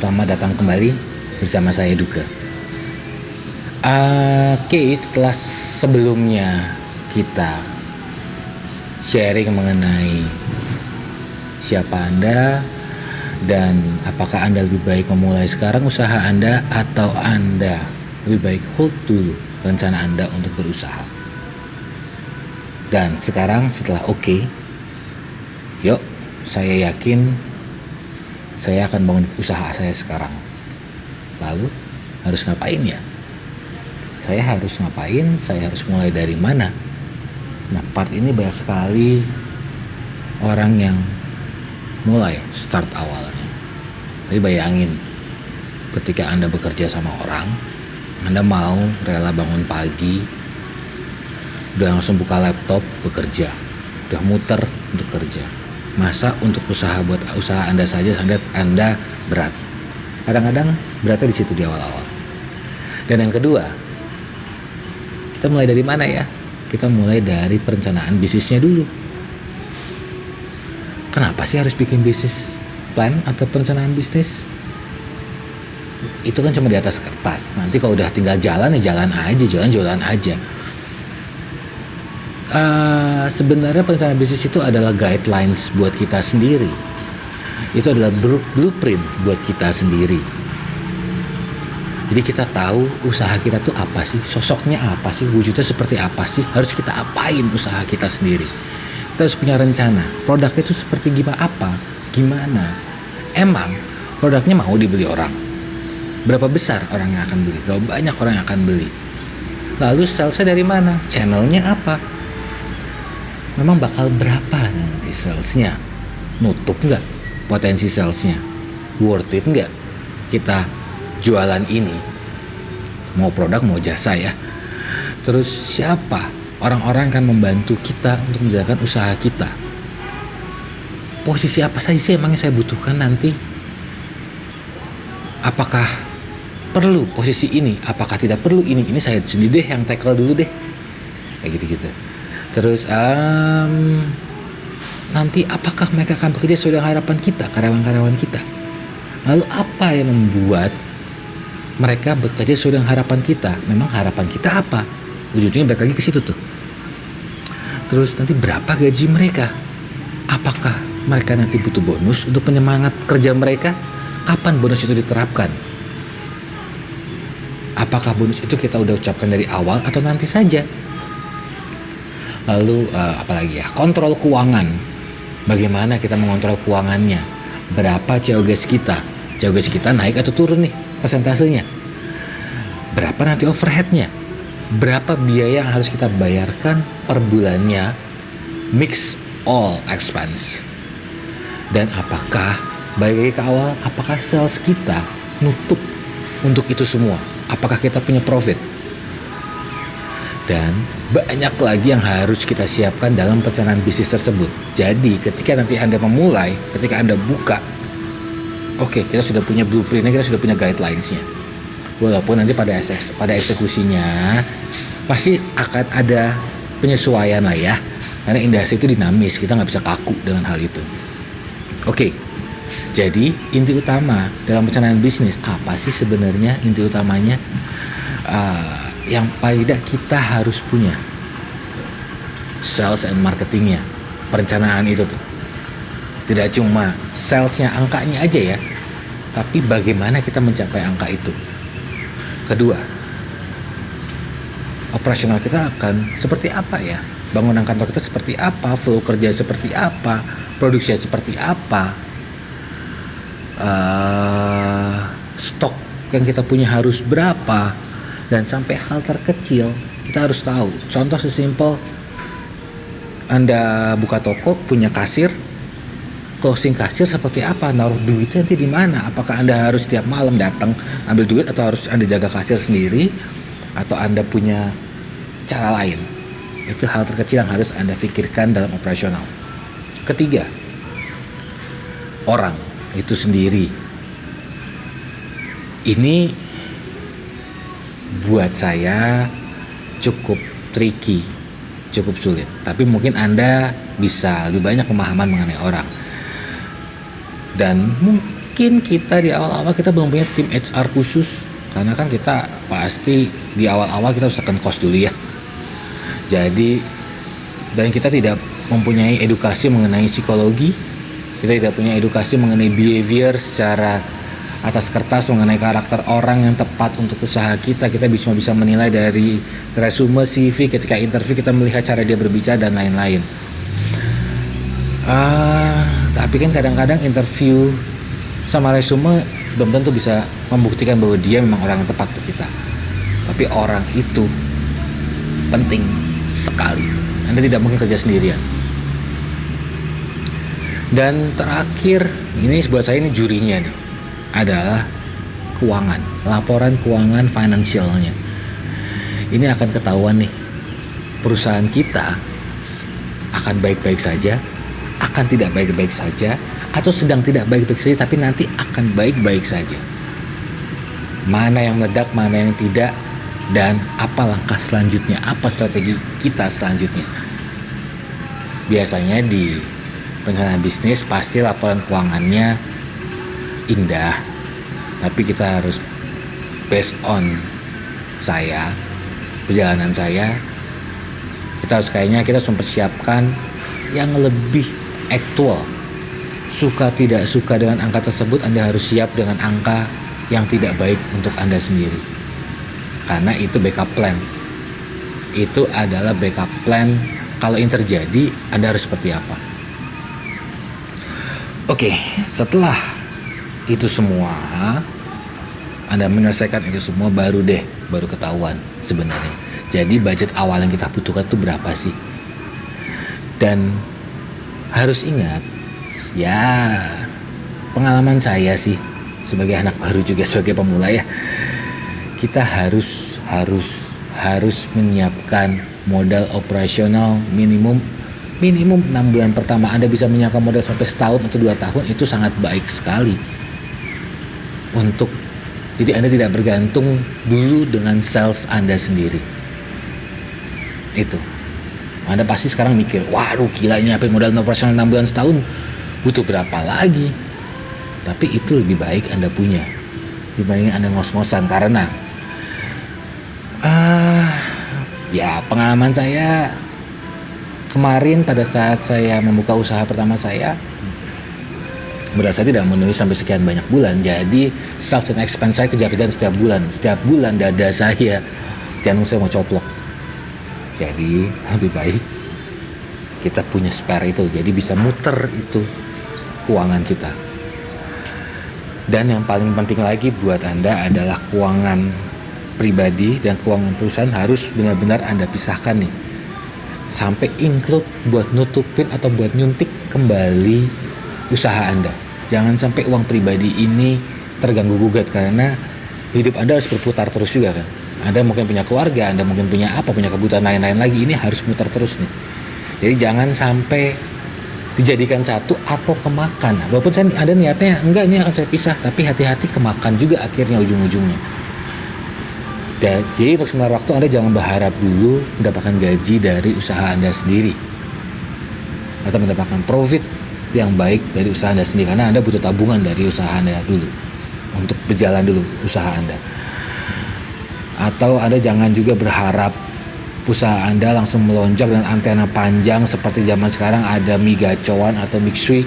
selamat datang kembali bersama saya Duka. Setelah sebelumnya kita sharing mengenai siapa Anda dan apakah Anda lebih baik memulai sekarang usaha Anda atau Anda lebih baik hold dulu rencana Anda untuk berusaha. Dan sekarang setelah yuk saya yakin saya akan bangun usaha saya sekarang. Lalu harus ngapain ya? Saya harus ngapain? Saya harus mulai dari mana? Nah, part ini banyak sekali orang yang mulai start awalnya. Tapi bayangin, ketika Anda bekerja sama orang, Anda mau rela bangun pagi, udah langsung buka laptop, bekerja, udah muter untuk kerja. Masa untuk usaha Anda saja Anda berat. Kadang-kadang beratnya di situ di awal-awal. Dan yang kedua, kita mulai dari mana ya? Kita mulai dari perencanaan bisnisnya dulu. Kenapa sih harus bikin bisnis plan atau perencanaan bisnis? Itu kan cuma di atas kertas. Nanti kalau udah tinggal jalan ya jalan aja. Sebenarnya perencanaan bisnis itu adalah guidelines buat kita sendiri. Itu adalah blueprint buat kita sendiri. Jadi kita tahu usaha kita tuh apa sih, sosoknya apa sih, wujudnya seperti apa sih, harus kita apain usaha kita sendiri. Kita harus punya rencana, produknya itu seperti gimana. Emang produknya mau dibeli orang? Berapa besar orang yang akan beli? Berapa banyak orang yang akan beli? Lalu salesnya dari mana? Channelnya apa? Memang bakal berapa nanti salesnya? Nutup nggak potensi salesnya? Worth it nggak kita jualan ini? Mau produk mau jasa ya. Terus siapa orang-orang yang akan membantu kita untuk menjalankan usaha kita? Posisi apa saja sih emang yang saya butuhkan nanti? Apakah perlu posisi ini? Apakah tidak perlu ini? Ini saya sendiri deh yang tackle dulu deh. Kayak gitu-gitu. Terus nanti apakah mereka akan bekerja sesuai dengan harapan kita, karyawan-karyawan kita? Lalu apa yang membuat mereka bekerja sesuai dengan harapan kita? Memang harapan kita apa? Ujungnya balik lagi ke situ tuh. Terus nanti berapa gaji mereka? Apakah mereka nanti butuh bonus untuk penyemangat kerja mereka? Kapan bonus itu diterapkan? Apakah bonus itu kita udah ucapkan dari awal atau nanti saja? Lalu apalagi ya, kontrol keuangan. Bagaimana kita mengontrol keuangannya? Berapa COGS kita? COGS kita naik atau turun nih persentasenya? Berapa nanti overheadnya? Berapa biaya yang harus kita bayarkan per bulannya? Mix all expense. Dan apakah, balik lagi ke awal, apakah sales kita nutup untuk itu semua? Apakah kita punya profit? Dan banyak lagi yang harus kita siapkan dalam perencanaan bisnis tersebut. Jadi ketika nanti Anda memulai, ketika Anda buka, kita sudah punya blueprintnya, kita sudah punya guidelinesnya. Walaupun nanti pada eksekusinya pasti akan ada penyesuaian lah ya. Karena industri itu dinamis, kita nggak bisa kaku dengan hal itu. Jadi inti utama dalam perencanaan bisnis apa sih sebenarnya inti utamanya? Yang paling tidak kita harus punya sales and marketingnya, perencanaan itu tuh. Tidak cuma salesnya, angkanya aja ya, tapi bagaimana kita mencapai angka itu. Kedua, operasional kita akan seperti apa ya? Bangunan kantor kita seperti apa? Flow kerja seperti apa? Produksi seperti apa? Stok yang kita punya harus berapa? Dan sampai hal terkecil kita harus tahu. Contoh sesimpel Anda buka toko, punya kasir, closing kasir seperti apa, naruh duitnya nanti di mana? Apakah Anda harus tiap malam datang ambil duit atau harus Anda jaga kasir sendiri, atau Anda punya cara lain? Itu hal terkecil yang harus Anda pikirkan dalam operasional. Ketiga, orang itu sendiri. Ini buat saya cukup tricky, cukup sulit. Tapi mungkin Anda bisa lebih banyak pemahaman mengenai orang. Dan mungkin kita di awal-awal kita belum punya tim HR khusus, karena kan kita pasti di awal-awal kita harus tekan cost dulu ya. Jadi, dan kita tidak mempunyai edukasi mengenai psikologi, kita tidak punya edukasi mengenai behavior secara atas kertas, mengenai karakter orang yang tepat untuk usaha kita. Kita cuma bisa menilai dari resume, CV, ketika interview kita melihat cara dia berbicara dan lain-lain. Tapi kan kadang-kadang interview sama resume belum tentu bisa membuktikan bahwa dia memang orang yang tepat untuk kita. Tapi orang itu penting sekali. Anda tidak mungkin kerja sendirian. Dan terakhir, ini buat saya ini jurinya nih, adalah keuangan, laporan keuangan finansialnya. Ini akan ketahuan nih, perusahaan kita akan baik-baik saja, akan tidak baik-baik saja, atau sedang tidak baik-baik saja tapi nanti akan baik-baik saja. Mana yang meledak, mana yang tidak, dan apa langkah selanjutnya, apa strategi kita selanjutnya. Biasanya di perencanaan bisnis pasti laporan keuangannya indah, tapi kita harus based on perjalanan saya, kita harus mempersiapkan yang lebih aktual. Suka tidak suka dengan angka tersebut, Anda harus siap dengan angka yang tidak baik untuk Anda sendiri, karena itu backup plan. Itu adalah backup plan kalau ini terjadi, Anda harus seperti apa. Oke, setelah itu semua, Anda menyelesaikan itu semua, baru ketahuan sebenarnya. Jadi budget awal yang kita butuhkan itu berapa sih? Dan harus ingat, ya pengalaman saya sih sebagai anak baru juga, sebagai pemula ya, kita harus menyiapkan modal operasional minimum 6 bulan pertama. Anda bisa menyiapkan modal sampai setahun atau 2 tahun, itu sangat baik sekali. Jadi Anda tidak bergantung dulu dengan sales Anda sendiri. Itu Anda pasti sekarang mikir, waduh gila, nyiapin modal operasional 6 bulan setahun butuh berapa lagi. Tapi itu lebih baik Anda punya dibandingin Anda ngos-ngosan. Karena ya pengalaman saya kemarin pada saat saya membuka usaha pertama saya, beras saya tidak memenuhi sampai sekian banyak bulan. Jadi sales and expense saya kejar-kejaran setiap bulan dada saya, jantung saya mau coplok. Jadi lebih baik kita punya spare itu, jadi bisa muter itu keuangan kita. Dan yang paling penting lagi buat Anda adalah keuangan pribadi dan keuangan perusahaan harus benar-benar Anda pisahkan nih, sampai include buat nutupin atau buat nyuntik kembali usaha Anda. Jangan sampai uang pribadi ini terganggu gugat, karena hidup Anda harus berputar terus juga kan. Anda mungkin punya keluarga, Anda mungkin punya kebutuhan lain-lain lagi, ini harus muter terus nih. Jadi jangan sampai dijadikan satu atau kemakan. Walaupun ada niatnya enggak, ini akan saya pisah, tapi hati-hati kemakan juga akhirnya ujung-ujungnya. Jadi untuk sementara waktu Anda jangan berharap dulu mendapatkan gaji dari usaha Anda sendiri atau mendapatkan profit yang baik dari usaha Anda sendiri, karena Anda butuh tabungan dari usaha Anda dulu untuk berjalan dulu usaha Anda. Atau Anda jangan juga berharap usaha Anda langsung melonjak dan antena panjang seperti zaman sekarang ada mie gacoan atau mixui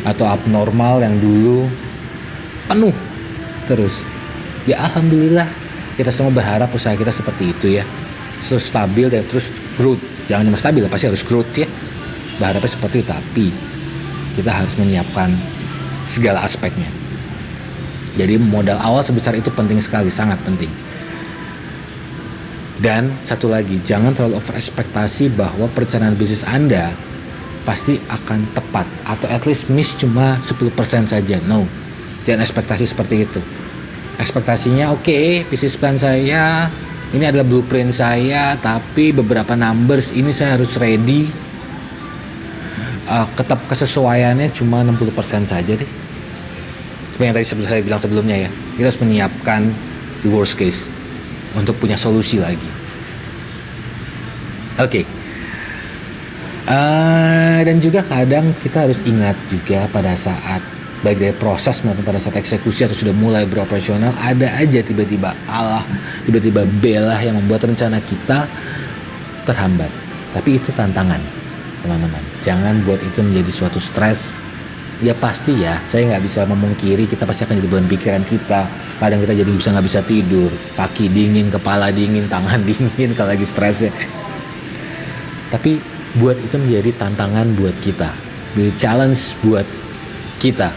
atau abnormal yang dulu penuh terus. Ya alhamdulillah, kita semua berharap usaha kita seperti itu ya, terus stabil dan terus growth. Jangan cuma stabil, pasti harus growth ya, berharapnya seperti itu. Tapi kita harus menyiapkan segala aspeknya. Jadi modal awal sebesar itu penting sekali, sangat penting. Dan satu lagi, jangan terlalu over ekspektasi bahwa perencanaan bisnis Anda pasti akan tepat atau at least miss cuma 10% saja. No, jangan ekspektasi seperti itu. Ekspektasinya oke, bisnis plan saya ini adalah blueprint saya, tapi beberapa numbers ini saya harus ready. Kesesuaiannya cuma 60% saja deh. Seperti yang tadi saya bilang sebelumnya ya, kita harus menyiapkan the worst case untuk punya solusi lagi. Oke. Dan juga kadang kita harus ingat juga pada saat baik dari proses maupun pada saat eksekusi atau sudah mulai beroperasional, ada aja tiba-tiba Allah, tiba-tiba belah yang membuat rencana kita terhambat. Tapi itu tantangan, teman-teman. Jangan buat itu menjadi suatu stres. Ya pasti ya, saya nggak bisa memungkiri kita pasti akan jadi beban pikiran kita. Kadang kita jadi nggak bisa tidur, kaki dingin, kepala dingin, tangan dingin kalau lagi stres ya. Tapi buat itu menjadi tantangan buat kita, menjadi challenge buat kita,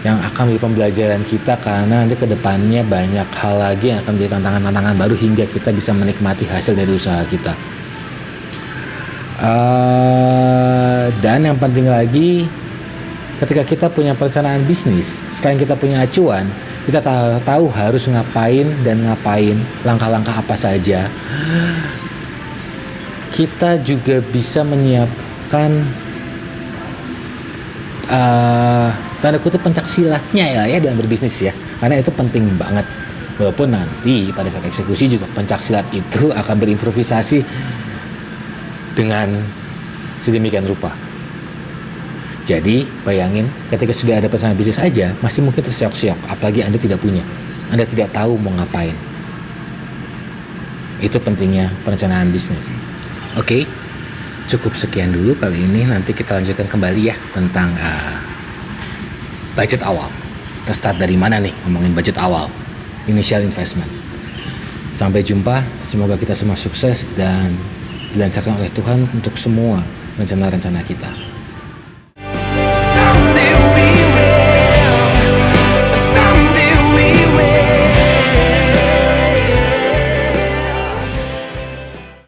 yang akan menjadi pembelajaran kita, karena nanti kedepannya banyak hal lagi yang akan menjadi tantangan-tantangan baru hingga kita bisa menikmati hasil dari usaha kita. Dan yang penting lagi, ketika kita punya perencanaan bisnis, selain kita punya acuan, kita tahu harus ngapain dan ngapain, langkah-langkah apa saja. Kita juga bisa menyiapkan tanda kutip pencak silatnya ya dalam berbisnis ya, karena itu penting banget. Walaupun nanti pada saat eksekusi juga pencak silat itu akan berimprovisasi dengan sedemikian rupa. Jadi bayangin ketika sudah ada perencanaan bisnis aja masih mungkin terseok-seok, apalagi Anda tidak punya, Anda tidak tahu mau ngapain. Itu pentingnya perencanaan bisnis. Oke, cukup sekian dulu kali ini. Nanti kita lanjutkan kembali ya tentang budget awal. Kita start dari mana nih ngomongin budget awal, initial investment. Sampai jumpa, semoga kita semua sukses dan dilancarkan oleh Tuhan untuk semua rencana-rencana kita.